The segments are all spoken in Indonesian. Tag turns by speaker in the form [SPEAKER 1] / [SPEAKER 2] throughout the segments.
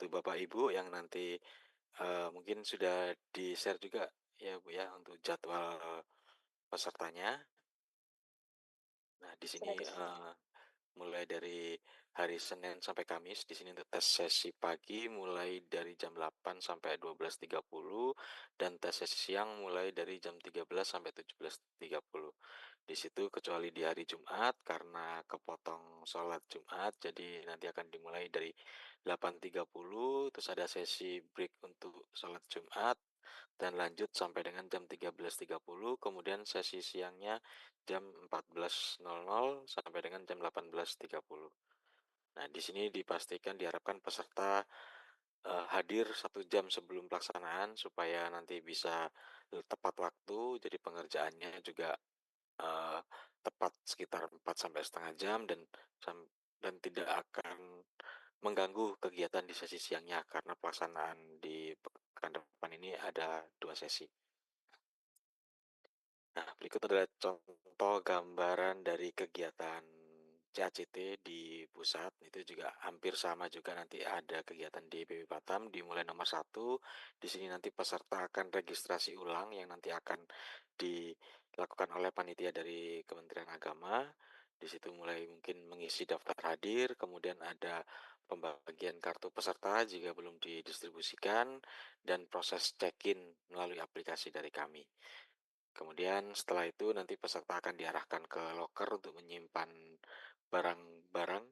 [SPEAKER 1] untuk Bapak Ibu yang nanti, mungkin sudah di-share juga ya, Bu, ya, untuk jadwal pesertanya. Nah, di sini,
[SPEAKER 2] Sudah di-share.
[SPEAKER 1] mulai dari hari Senin sampai Kamis, di sini untuk tes sesi pagi mulai dari jam 8 sampai 12.30 dan tes sesi siang mulai dari jam 13 sampai 17.30. Di situ kecuali di hari Jumat karena kepotong sholat Jumat, jadi nanti akan dimulai dari 8.30, terus ada sesi break untuk sholat Jumat, dan lanjut sampai dengan jam 13.30, kemudian sesi siangnya jam 14.00 sampai dengan jam 18.30. Nah, di sini dipastikan diharapkan peserta hadir 1 jam sebelum pelaksanaan supaya nanti bisa tepat waktu, jadi pengerjaannya juga eee, tepat sekitar 4 sampai setengah jam dan tidak akan mengganggu kegiatan di sesi siangnya karena pelaksanaan di pekan depan ini ada 2 sesi. Nah, berikut adalah contoh gambaran dari kegiatan CACT di pusat, itu juga hampir sama juga nanti ada kegiatan di BP Batam dimulai nomor 1. Di sini nanti peserta akan registrasi ulang yang nanti akan dilakukan oleh panitia dari Kementerian Agama. Di situ mulai mungkin mengisi daftar hadir, kemudian ada pembagian kartu peserta jika belum didistribusikan, dan proses check-in melalui aplikasi dari kami. Kemudian setelah itu nanti peserta akan diarahkan ke loker untuk menyimpan barang-barang,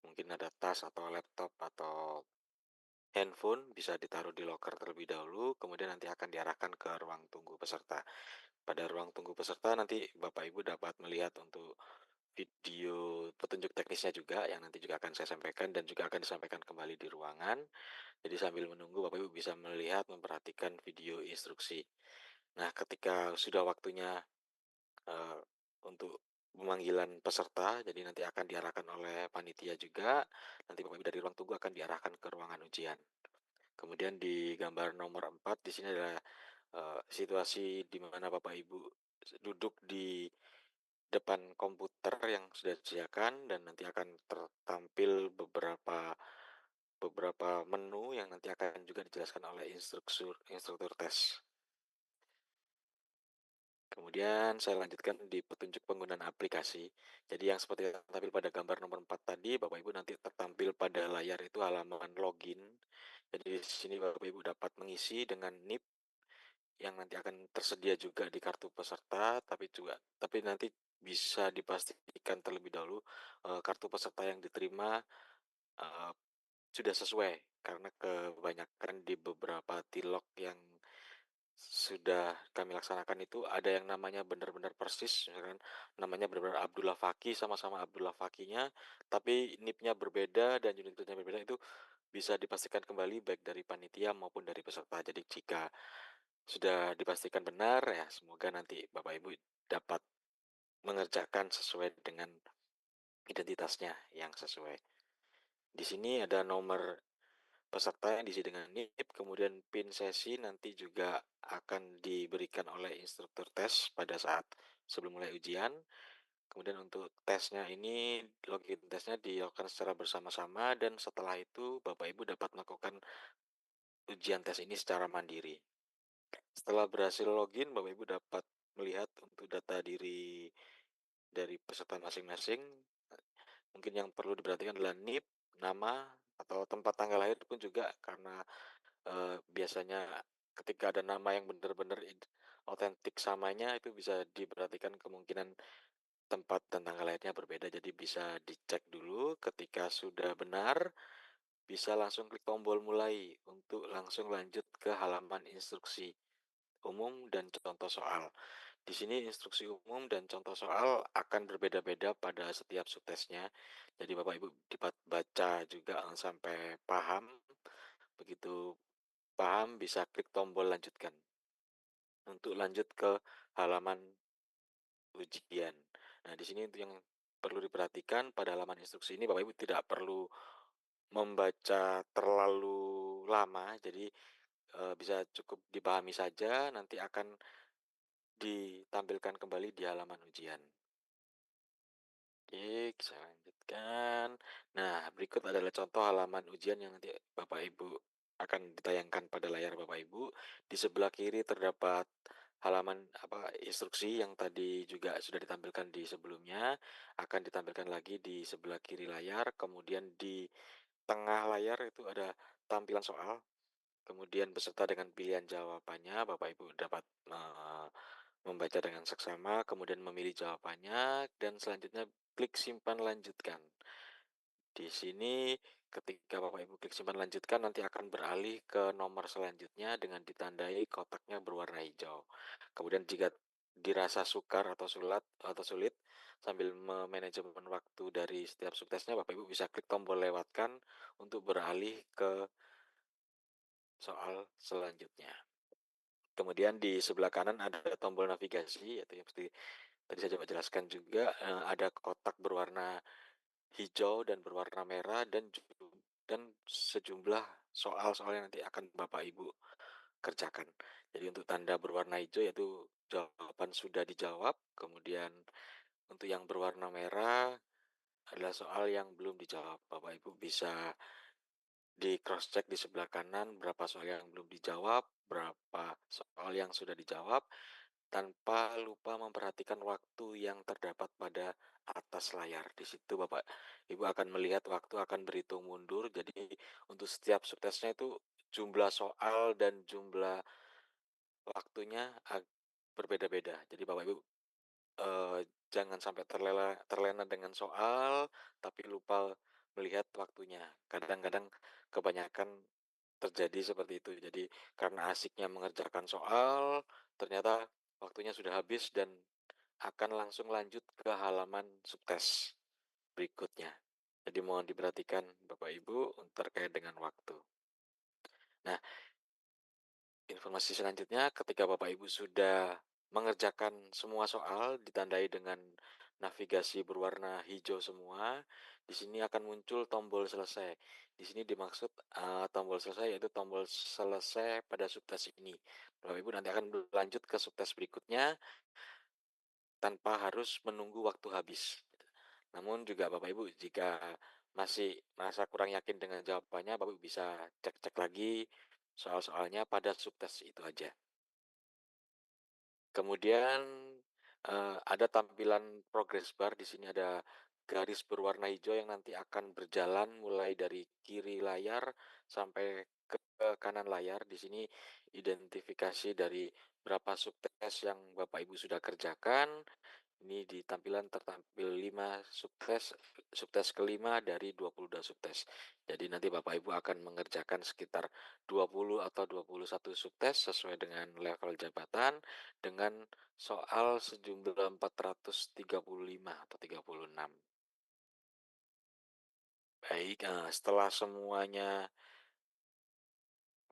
[SPEAKER 1] mungkin ada tas atau laptop atau handphone bisa ditaruh di loker terlebih dahulu, kemudian nanti akan diarahkan ke ruang tunggu peserta. Pada ruang tunggu peserta nanti Bapak Ibu dapat melihat untuk video petunjuk teknisnya juga yang nanti juga akan saya sampaikan dan juga akan disampaikan kembali di ruangan. Jadi sambil menunggu Bapak Ibu bisa melihat, memperhatikan video instruksi. Nah, ketika sudah waktunya Eee, untuk pemanggilan peserta, jadi nanti akan diarahkan oleh panitia juga, nanti Bapak Ibu dari ruang tunggu akan diarahkan ke ruangan ujian. Kemudian di gambar nomor 4 di sini adalah, situasi di mana Bapak Ibu duduk di depan komputer yang sudah disediakan dan nanti akan tertampil beberapa beberapa menu yang nanti akan juga dijelaskan oleh instruktur tes. Kemudian saya lanjutkan di petunjuk penggunaan aplikasi. Jadi yang seperti yang tampil pada gambar nomor 4 tadi, Bapak Ibu nanti tertampil pada layar itu halaman login. Jadi di sini Bapak Ibu dapat mengisi dengan NIP yang nanti akan tersedia juga di kartu peserta, tapi nanti bisa dipastikan terlebih dahulu kartu peserta yang diterima eh, sudah sesuai karena kebanyakan di beberapa tilok yang sudah kami laksanakan itu ada yang namanya benar-benar persis, misalkan namanya benar-benar Abdullah Fakih, sama-sama Abdullah Fakihnya, tapi NIP-nya berbeda dan unit kerjanya berbeda, itu bisa dipastikan kembali baik dari panitia maupun dari peserta. Jadi jika sudah dipastikan benar, ya semoga nanti Bapak Ibu dapat mengerjakan sesuai dengan identitasnya yang sesuai. Di sini ada nomor peserta yang diisi dengan NIP, kemudian PIN sesi nanti juga akan diberikan oleh instruktur tes pada saat sebelum mulai ujian. Kemudian untuk tesnya ini, login tesnya dilakukan secara bersama-sama dan setelah itu Bapak Ibu dapat melakukan ujian tes ini secara mandiri. Setelah berhasil login, Bapak Ibu dapat melihat untuk data diri dari peserta masing-masing. Mungkin yang perlu diperhatikan adalah NIP, nama, atau tempat tanggal lahir pun juga karena biasanya ketika ada nama yang benar-benar otentik samanya, itu bisa diperhatikan kemungkinan tempat dan tanggal lahirnya berbeda, jadi bisa dicek dulu. Ketika sudah benar, bisa langsung klik tombol mulai untuk langsung lanjut ke halaman instruksi umum dan contoh soal. Di sini instruksi umum dan contoh soal akan berbeda-beda pada setiap subtesnya. Jadi Bapak Ibu dapat baca juga sampai paham. Begitu paham bisa klik tombol lanjutkan untuk lanjut ke halaman ujian. Nah, di sini untuk yang perlu diperhatikan pada halaman instruksi ini Bapak Ibu tidak perlu membaca terlalu lama, jadi bisa cukup dipahami saja, nanti akan ditampilkan kembali di halaman ujian. Oke, saya lanjut. lanjutkan. Nah, berikut adalah contoh halaman ujian yang nanti Bapak Ibu akan ditayangkan pada layar Bapak Ibu. Di sebelah kiri terdapat halaman instruksi yang tadi juga sudah ditampilkan di sebelumnya, akan ditampilkan lagi di sebelah kiri layar, kemudian di tengah layar itu ada tampilan soal, kemudian beserta dengan pilihan jawabannya, Bapak Ibu dapat membaca dengan seksama, kemudian memilih jawabannya, dan selanjutnya klik simpan lanjutkan. Di sini ketika Bapak Ibu klik simpan lanjutkan nanti akan beralih ke nomor selanjutnya dengan ditandai kotaknya berwarna hijau. Kemudian jika dirasa sukar atau sulit sambil memanajemen waktu dari setiap suksesnya, Bapak Ibu bisa klik tombol lewatkan untuk beralih ke soal selanjutnya. Kemudian di sebelah kanan ada tombol navigasi, yaitu yang seperti tadi saya coba jelaskan juga, ada kotak berwarna hijau dan berwarna merah dan sejumlah soal-soal yang nanti akan Bapak Ibu kerjakan. Jadi untuk tanda berwarna hijau yaitu jawaban sudah dijawab, kemudian untuk yang berwarna merah adalah soal yang belum dijawab. Bapak Ibu bisa di cross check di sebelah kanan berapa soal yang belum dijawab, berapa soal yang sudah dijawab, tanpa lupa memperhatikan waktu yang terdapat pada atas layar. Di situ Bapak Ibu akan melihat waktu akan berhitung mundur. Jadi untuk setiap suksesnya itu jumlah soal dan jumlah waktunya berbeda-beda. Jadi Bapak Ibu jangan sampai terlena dengan soal tapi lupa melihat waktunya. Kadang-kadang kebanyakan terjadi seperti itu. Jadi karena asiknya mengerjakan soal, ternyata waktunya sudah habis dan akan langsung lanjut ke halaman subtes berikutnya. Jadi mohon diperhatikan Bapak Ibu terkait dengan waktu. Nah, informasi selanjutnya ketika Bapak Ibu sudah mengerjakan semua soal ditandai dengan navigasi berwarna hijau semua, di sini akan muncul tombol selesai. Di sini dimaksud tombol selesai yaitu tombol selesai pada subtes ini. Bapak Ibu nanti akan berlanjut ke subtes berikutnya tanpa harus menunggu waktu habis. Namun juga Bapak Ibu jika masih merasa kurang yakin dengan jawabannya, Bapak Ibu bisa cek-cek lagi soal-soalnya pada subtes itu aja. Kemudian ada tampilan progress bar. Di sini ada garis berwarna hijau yang nanti akan berjalan mulai dari kiri layar sampai ke kanan layar. Di sini identifikasi dari berapa subtes yang Bapak Ibu sudah kerjakan. Ini di tampilan tertampil 5 subtes, subtes kelima dari 22 subtes. Jadi nanti Bapak Ibu akan mengerjakan sekitar 20 atau 21 subtes sesuai dengan level jabatan dengan soal sejumlah 435 atau 36. Baik, setelah semuanya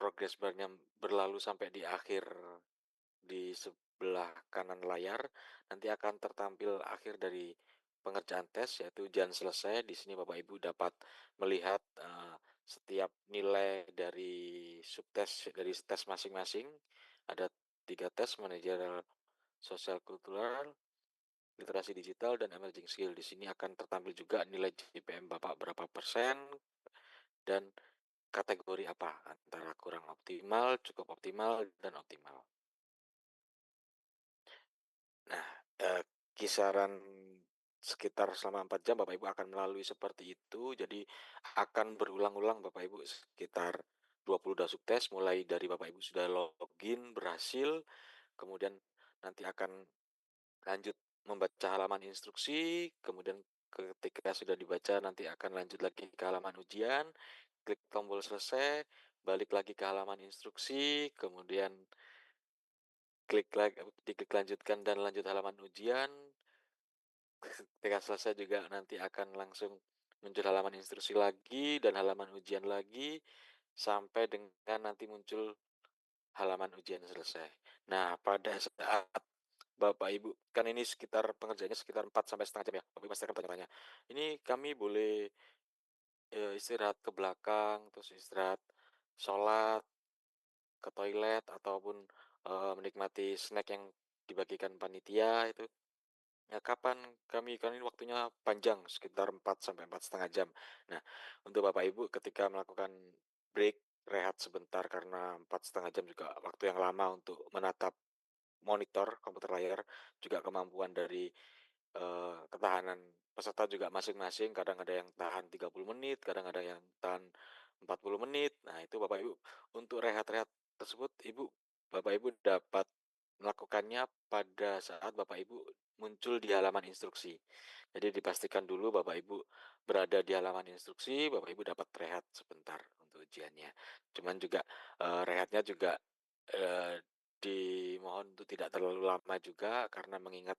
[SPEAKER 1] progress bar-nya berlalu sampai di akhir di sebelah kanan layar, nanti akan tertampil akhir dari pengerjaan tes, yaitu ujian selesai. Di sini Bapak Ibu dapat melihat setiap nilai dari subtes dari tes masing-masing. Ada 3 tes: manajerial, sosial kultural, literasi digital, dan emerging skill. Di sini akan tertampil juga nilai GPM Bapak berapa persen dan kategori apa, antara kurang optimal, cukup optimal, dan optimal. Nah, kisaran sekitar selama 4 jam Bapak Ibu akan melalui seperti itu. Jadi akan berulang-ulang Bapak Ibu sekitar 22 subtes mulai dari Bapak Ibu sudah login berhasil, kemudian nanti akan lanjut membaca halaman instruksi, kemudian ketika sudah dibaca nanti akan lanjut lagi ke halaman ujian, klik tombol selesai, balik lagi ke halaman instruksi, kemudian diklik lanjutkan dan lanjut halaman ujian. Ketika selesai juga nanti akan langsung muncul halaman instruksi lagi dan halaman ujian lagi sampai dengan nanti muncul halaman ujian selesai. Nah, pada saat Bapak Ibu, kan ini sekitar pengerjaannya sekitar 4 sampai setengah jam ya. Bapak Ibu pasti akan tanya-tanya. Ini kami boleh istirahat ke belakang, terus istirahat sholat, ke toilet ataupun menikmati snack yang dibagikan panitia itu. Ya, kapan kami ini waktunya panjang, sekitar 4 sampai 4,5 jam. Nah, untuk Bapak Ibu ketika melakukan break, rehat sebentar karena 4,5 jam juga waktu yang lama untuk menatap monitor komputer layar, juga kemampuan dari, ketahanan peserta juga masing-masing, kadang ada yang tahan 30 menit, kadang ada yang tahan 40 menit. Nah, itu Bapak Ibu untuk rehat-rehat tersebut Bapak Ibu dapat melakukannya pada saat Bapak Ibu muncul di halaman instruksi. Jadi dipastikan dulu Bapak Ibu berada di halaman instruksi, Bapak Ibu dapat rehat sebentar untuk ujiannya. Cuman juga, rehatnya juga, eee, dimohon untuk tidak terlalu lama juga karena mengingat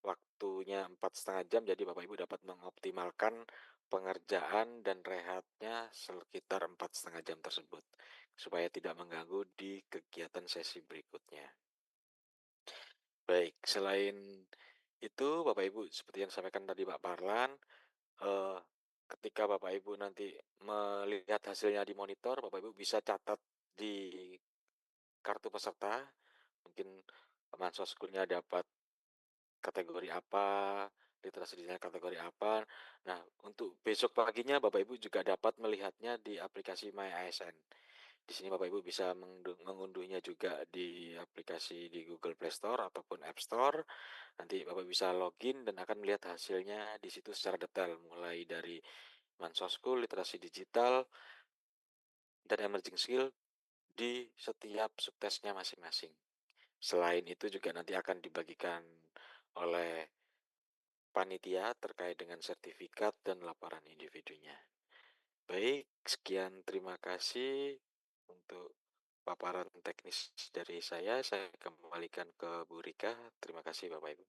[SPEAKER 1] waktunya 4,5 jam, jadi Bapak Ibu dapat mengoptimalkan pengerjaan dan rehatnya sekitar 4,5 jam tersebut, supaya tidak mengganggu di kegiatan sesi berikutnya. Baik, selain itu Bapak Ibu seperti yang disampaikan tadi Pak Parlan, eee, ketika Bapak Ibu nanti melihat hasilnya di monitor, Bapak Ibu bisa catat di kartu peserta, mungkin Mahasiswa dapat kategori apa, literasi digitalnya kategori apa. Nah, untuk besok paginya Bapak Ibu juga dapat melihatnya di aplikasi My ASN. Di sini Bapak Ibu bisa mengunduhnya juga di aplikasi di Google Play Store ataupun App Store. Nanti Bapak bisa login dan akan melihat hasilnya di situ secara detail, mulai dari Mansosku, literasi digital, dan emerging skill di setiap subtesnya masing-masing. Selain itu juga nanti akan dibagikan oleh panitia terkait dengan sertifikat dan laporan individunya. Baik, sekian terima kasih untuk paparan teknis dari saya kembalikan ke Bu Rika. Terima kasih Bapak Ibu.